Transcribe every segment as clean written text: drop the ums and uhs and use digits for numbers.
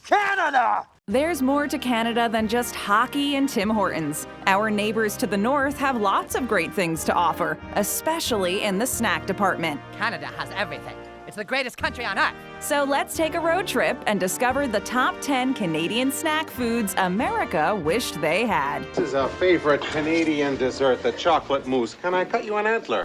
Canada! There's more to Canada than just hockey and Tim Hortons. Our neighbors to the north have lots of great things to offer, especially in the snack department. Canada has everything. It's the greatest country on earth. So let's take a road trip and discover the top 10 Canadian snack foods America wished they had. This is our favorite Canadian dessert, the chocolate mousse. Can I cut you an antler?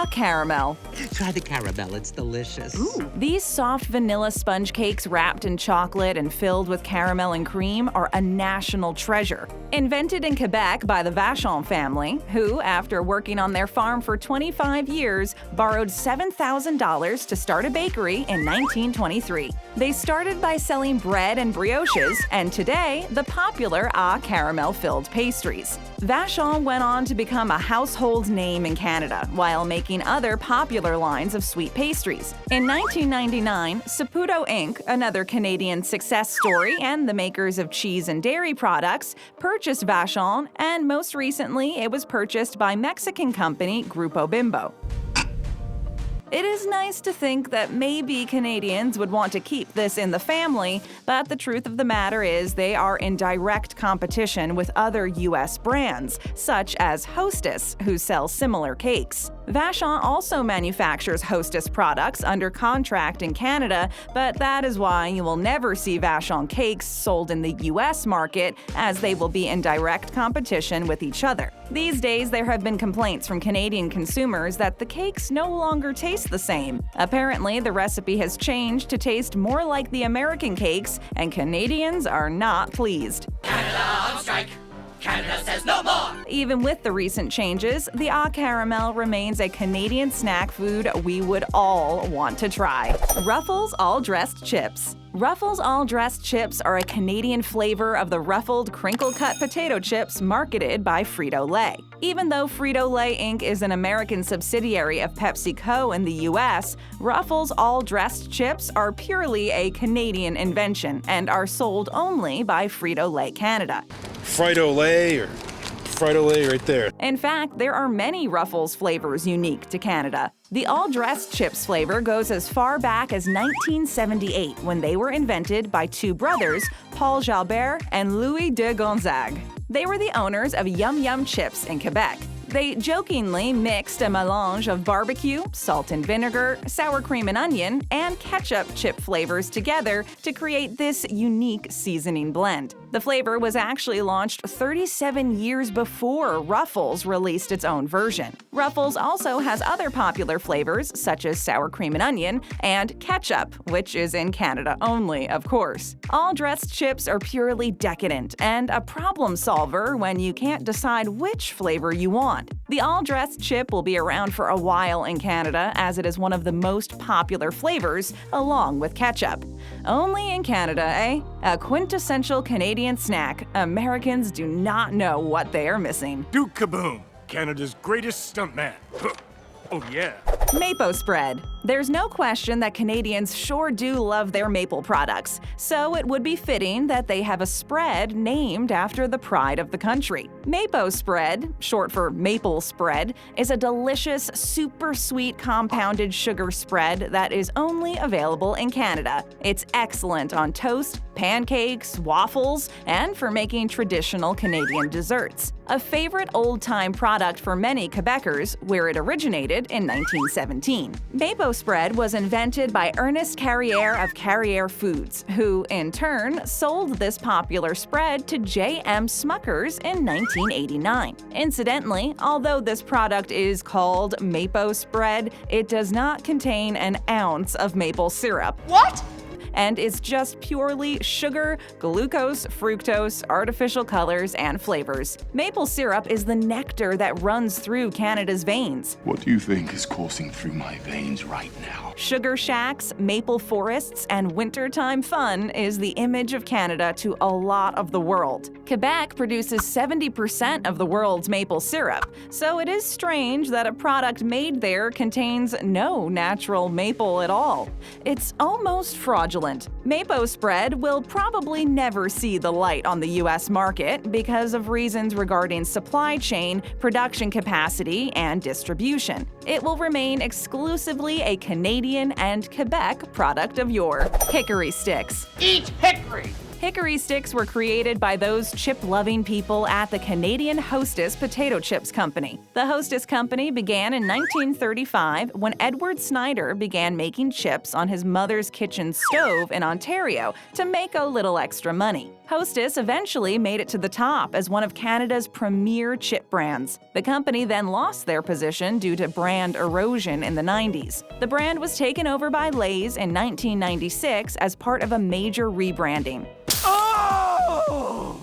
Caramel. Try the caramel, it's delicious. Ooh. These soft vanilla sponge cakes wrapped in chocolate and filled with caramel and cream are a national treasure. Invented in Quebec by the Vachon family, who, after working on their farm for 25 years, borrowed $7,000 to start a bakery in 1923. They started by selling bread and brioches, and today, the popular caramel-filled pastries. Vachon went on to become a household name in Canada, while making other popular lines of sweet pastries. In 1999, Saputo Inc., another Canadian success story and the makers of cheese and dairy products, purchased Vachon, and most recently it was purchased by Mexican company Grupo Bimbo. It is nice to think that maybe Canadians would want to keep this in the family, but the truth of the matter is they are in direct competition with other U.S. brands, such as Hostess, who sell similar cakes. Vachon also manufactures Hostess products under contract in Canada, but that is why you will never see Vachon cakes sold in the U.S. market, as they will be in direct competition with each other. These days, there have been complaints from Canadian consumers that the cakes no longer taste the same. Apparently, the recipe has changed to taste more like the American cakes, and Canadians are not pleased. Canada on strike! Canada says no more! Even with the recent changes, the caramel remains a Canadian snack food we would all want to try. Ruffles all-dressed chips. Ruffles all-dressed chips are a Canadian flavor of the ruffled, crinkle-cut potato chips marketed by Frito-Lay. Even though Frito-Lay Inc. is an American subsidiary of PepsiCo in the U.S., Ruffles all-dressed chips are purely a Canadian invention and are sold only by Frito-Lay Canada. Frito-Lay or Frito-Lay right there. In fact, there are many Ruffles flavors unique to Canada. The all-dressed chips flavor goes as far back as 1978, when they were invented by two brothers, Paul Jalbert and Louis de Gonzague. They were the owners of Yum Yum Chips in Quebec. They jokingly mixed a mélange of barbecue, salt and vinegar, sour cream and onion, and ketchup chip flavors together to create this unique seasoning blend. The flavor was actually launched 37 years before Ruffles released its own version. Ruffles also has other popular flavors such as sour cream and onion and ketchup, which is in Canada only, of course. All-dressed chips are purely decadent and a problem solver when you can't decide which flavor you want. The all-dressed chip will be around for a while in Canada, as it is one of the most popular flavors, along with ketchup. Only in Canada, eh? A quintessential Canadian snack. Americans do not know what they are missing. Duke Kaboom, Canada's greatest stuntman. Oh yeah. Maple spread. There's no question that Canadians sure do love their maple products, so it would be fitting that they have a spread named after the pride of the country. Maple spread, short for maple spread, is a delicious, super sweet compounded sugar spread that is only available in Canada. It's excellent on toast, pancakes, waffles, and for making traditional Canadian desserts. A favorite old-time product for many Quebecers, where it originated in 1917. Maple spread was invented by Ernest Carrière of Carrière Foods, who, in turn, sold this popular spread to J.M. Smuckers in 1989. Incidentally, although this product is called maple spread, it does not contain an ounce of maple syrup. What? And it's just purely sugar, glucose, fructose, artificial colors, and flavors. Maple syrup is the nectar that runs through Canada's veins. What do you think is coursing through my veins right now? Sugar shacks, maple forests, and wintertime fun is the image of Canada to a lot of the world. Quebec produces 70% of the world's maple syrup, so it is strange that a product made there contains no natural maple at all. It's almost fraudulent. Mapo spread will probably never see the light on the U.S. market because of reasons regarding supply chain, production capacity, and distribution. It will remain exclusively a Canadian and Quebec product of your Hickory Sticks. Eat hickory! Hickory Sticks were created by those chip-loving people at the Canadian Hostess Potato Chips Company. The Hostess Company began in 1935 when Edward Snyder began making chips on his mother's kitchen stove in Ontario to make a little extra money. Hostess eventually made it to the top as one of Canada's premier chip brands. The company then lost their position due to brand erosion in the 90s. The brand was taken over by Lay's in 1996 as part of a major rebranding. Oh!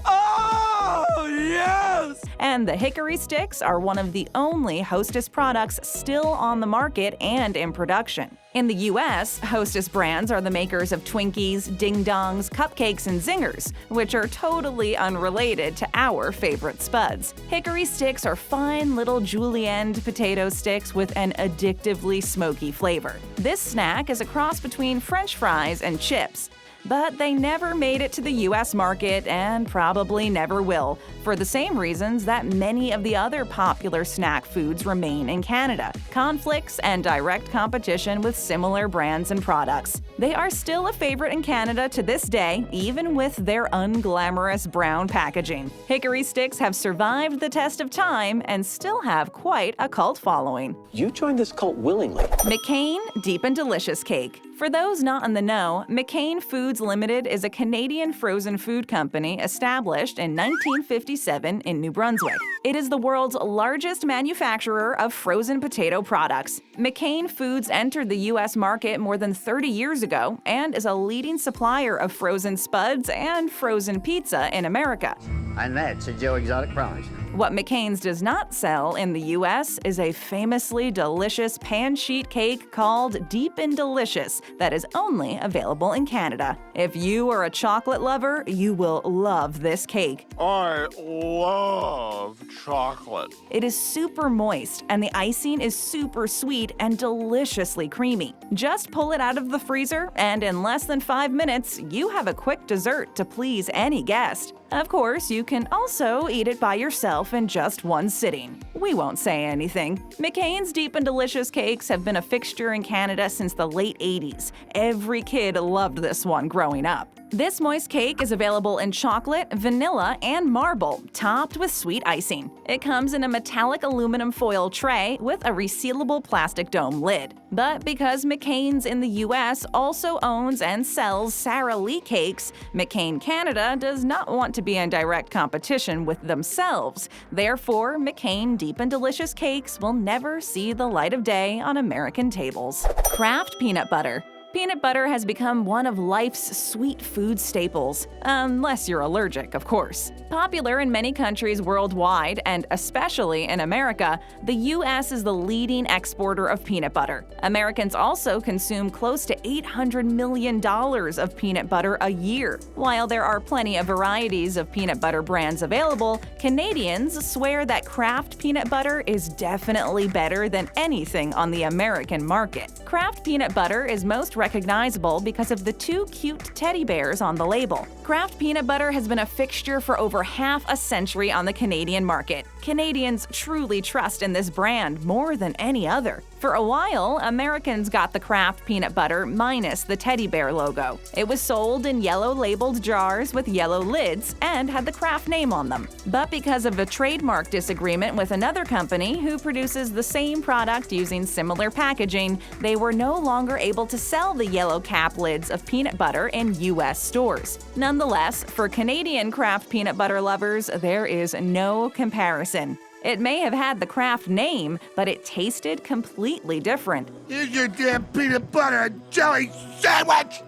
Oh, yes! And the Hickory Sticks are one of the only Hostess products still on the market and in production. In the U.S., Hostess brands are the makers of Twinkies, Ding Dongs, Cupcakes, and Zingers, which are totally unrelated to our favorite spuds. Hickory Sticks are fine little julienne potato sticks with an addictively smoky flavor. This snack is a cross between French fries and chips. But they never made it to the U.S. market and probably never will, for the same reasons that many of the other popular snack foods remain in Canada: conflicts and direct competition with similar brands and products. They are still a favorite in Canada to this day, even with their unglamorous brown packaging. Hickory Sticks have survived the test of time and still have quite a cult following. You joined this cult willingly. McCain Deep and Delicious Cake. For those not in the know, McCain Foods Limited is a Canadian frozen food company established in 1957 in New Brunswick. It is the world's largest manufacturer of frozen potato products. McCain Foods entered the U.S. market more than 30 years ago and is a leading supplier of frozen spuds and frozen pizza in America. And that's a Joe Exotic prize. What McCain's does not sell in the U.S. is a famously delicious pan-sheet cake called Deep and Delicious that is only available in Canada. If you are a chocolate lover, you will love this cake. I love chocolate. It is super moist, and the icing is super sweet and deliciously creamy. Just pull it out of the freezer, and in less than 5 minutes, you have a quick dessert to please any guest. Of course, you can also eat it by yourself in just one sitting. We won't say anything. McCain's Deep and Delicious cakes have been a fixture in Canada since the late 80s. Every kid loved this one growing up. This moist cake is available in chocolate, vanilla, and marble, topped with sweet icing. It comes in a metallic aluminum foil tray with a resealable plastic dome lid. But because McCain's in the U.S. also owns and sells Sara Lee cakes, McCain Canada does not want to be in direct competition with themselves. Therefore, McCain Deep and Delicious cakes will never see the light of day on American tables. Kraft peanut butter. Peanut butter has become one of life's sweet food staples, unless you're allergic, of course. Popular in many countries worldwide, and especially in America, the U.S. is the leading exporter of peanut butter. Americans also consume close to $800 million of peanut butter a year. While there are plenty of varieties of peanut butter brands available, Canadians swear that Kraft peanut butter is definitely better than anything on the American market. Kraft peanut butter is most recognizable because of the two cute teddy bears on the label. Kraft peanut butter has been a fixture for over half a century on the Canadian market. Canadians truly trust in this brand more than any other. For a while, Americans got the Kraft peanut butter minus the teddy bear logo. It was sold in yellow labeled jars with yellow lids and had the Kraft name on them. But because of a trademark disagreement with another company who produces the same product using similar packaging, they were no longer able to sell the yellow cap lids of peanut butter in U.S. stores. Nonetheless, for Canadian Kraft peanut butter lovers, there is no comparison. It may have had the Kraft name, but it tasted completely different. Here's your damn peanut butter and jelly sandwich!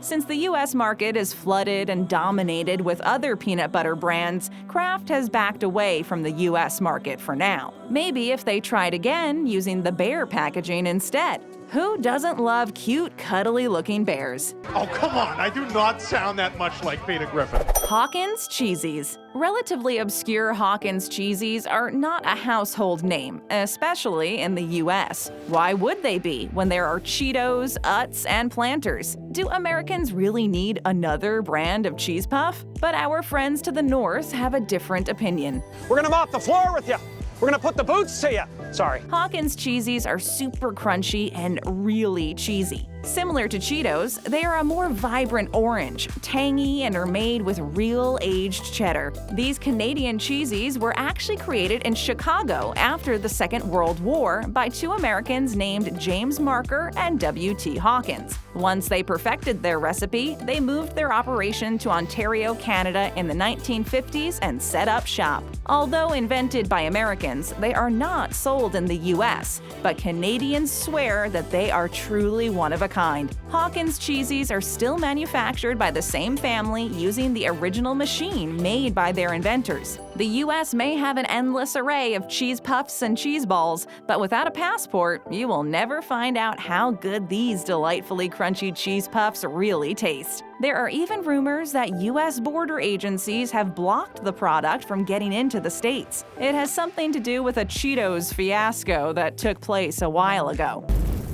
Since the U.S. market is flooded and dominated with other peanut butter brands, Kraft has backed away from the U.S. market for now. Maybe if they tried again using the bear packaging instead. Who doesn't love cute, cuddly-looking bears? Oh, come on. I do not sound that much like Peter Griffin. Hawkins Cheezies. Relatively obscure Hawkins Cheezies are not a household name, especially in the US. Why would they be when there are Cheetos, Utz, and Planters? Do Americans really need another brand of cheese puff? But our friends to the north have a different opinion. We're gonna mop the floor with you. We're gonna put the boots to you. Sorry. Hawkins Cheezies are super crunchy and really cheesy. Similar to Cheetos, they are a more vibrant orange, tangy, and are made with real aged cheddar. These Canadian cheesies were actually created in Chicago after the Second World War by two Americans named James Marker and W.T. Hawkins. Once they perfected their recipe, they moved their operation to Ontario, Canada in the 1950s and set up shop. Although invented by Americans, they are not sold in the U.S., but Canadians swear that they are truly one of a kind. Hawkins Cheezies are still manufactured by the same family using the original machine made by their inventors. The U.S. may have an endless array of cheese puffs and cheese balls, but without a passport, you will never find out how good these delightfully crunchy cheese puffs really taste. There are even rumors that U.S. border agencies have blocked the product from getting into the States. It has something to do with a Cheetos fiasco that took place a while ago.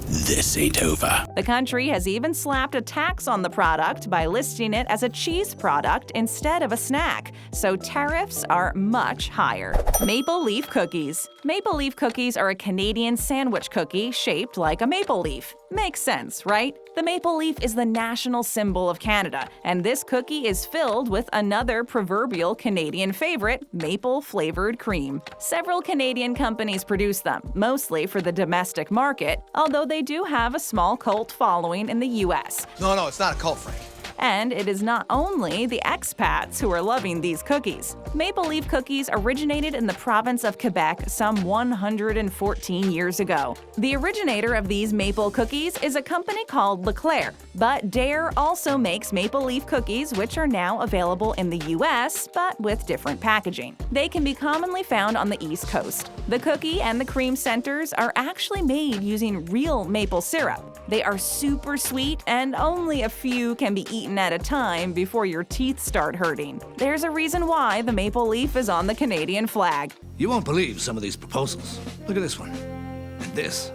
This ain't over. The country has even slapped a tax on the product by listing it as a cheese product instead of a snack, so tariffs are much higher. Maple leaf cookies. Maple leaf cookies are a Canadian sandwich cookie shaped like a maple leaf. Makes sense, right? The maple leaf is the national symbol of Canada, and this cookie is filled with another proverbial Canadian favorite, maple-flavored cream. Several Canadian companies produce them, mostly for the domestic market, although they do have a small cult following in the US. No, it's not a cult, Frank. And it is not only the expats who are loving these cookies. Maple leaf cookies originated in the province of Quebec some 114 years ago. The originator of these maple cookies is a company called Leclerc, but Dare also makes maple leaf cookies, which are now available in the US, but with different packaging. They can be commonly found on the East Coast. The cookie and the cream centers are actually made using real maple syrup. They are super sweet, and only a few can be eaten at a time before your teeth start hurting. There's a reason why the maple leaf is on the Canadian flag. You won't believe some of these proposals. Look at this one. And this.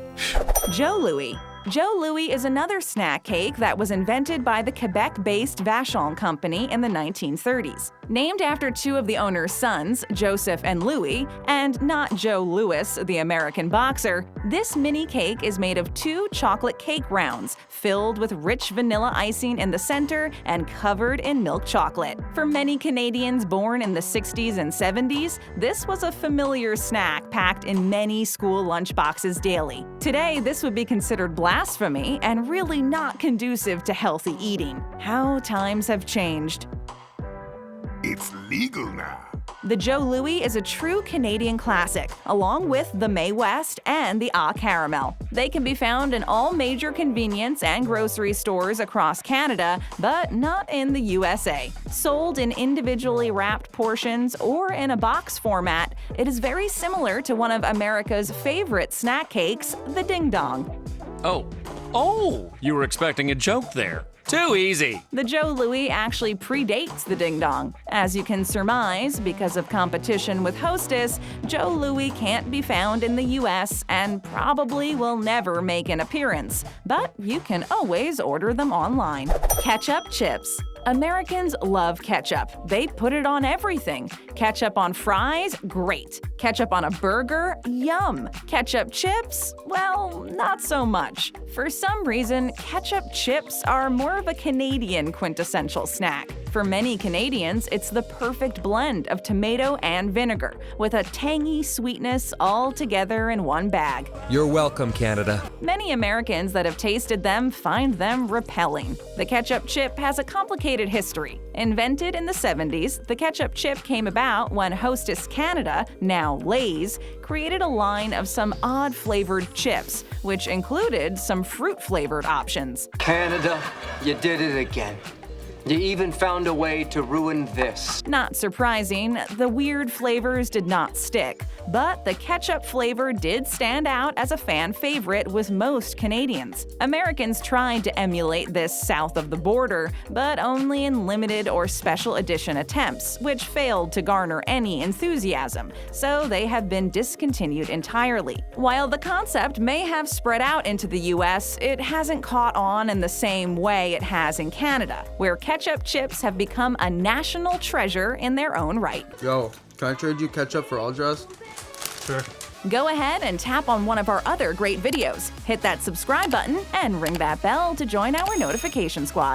Jos Louis. Jos Louis is another snack cake that was invented by the Quebec-based Vachon Company in the 1930s. Named after two of the owner's sons, Joseph and Louis, and not Joe Louis, the American boxer, this mini cake is made of 2 chocolate cake rounds, filled with rich vanilla icing in the center and covered in milk chocolate. For many Canadians born in the 60s and 70s, this was a familiar snack packed in many school lunchboxes daily. Today, this would be considered blasphemy and really not conducive to healthy eating. How times have changed. It's legal now. The Jos Louis is a true Canadian classic, along with the May West and the Ah Caramel. They can be found in all major convenience and grocery stores across Canada, but not in the USA. Sold in individually wrapped portions or in a box format, it is very similar to one of America's favorite snack cakes, the Ding Dong. Oh, you were expecting a joke there. Too easy. The Jos Louis actually predates the Ding Dong. As you can surmise, because of competition with Hostess, Jos Louis can't be found in the US and probably will never make an appearance. But you can always order them online. Ketchup Chips. Americans love ketchup. They put it on everything. Ketchup on fries? Great. Ketchup on a burger? Yum. Ketchup chips? Well, not so much. For some reason, ketchup chips are more of a Canadian quintessential snack. For many Canadians, it's the perfect blend of tomato and vinegar, with a tangy sweetness all together in one bag. You're welcome, Canada. Many Americans that have tasted them find them repelling. The ketchup chip has a complicated history. Invented in the 70s, the ketchup chip came about when Hostess Canada, now Lay's, created a line of some odd-flavored chips, which included some fruit-flavored options. Canada, you did it again. You even found a way to ruin this. Not surprising, the weird flavors did not stick, but the ketchup flavor did stand out as a fan favorite with most Canadians. Americans tried to emulate this south of the border, but only in limited or special edition attempts, which failed to garner any enthusiasm, so they have been discontinued entirely. While the concept may have spread out into the US, it hasn't caught on in the same way it has in Canada, where ketchup chips have become a national treasure in their own right. Yo, can I trade you ketchup for all dress? Sure. Go ahead and tap on one of our other great videos, hit that subscribe button, and ring that bell to join our notification squad.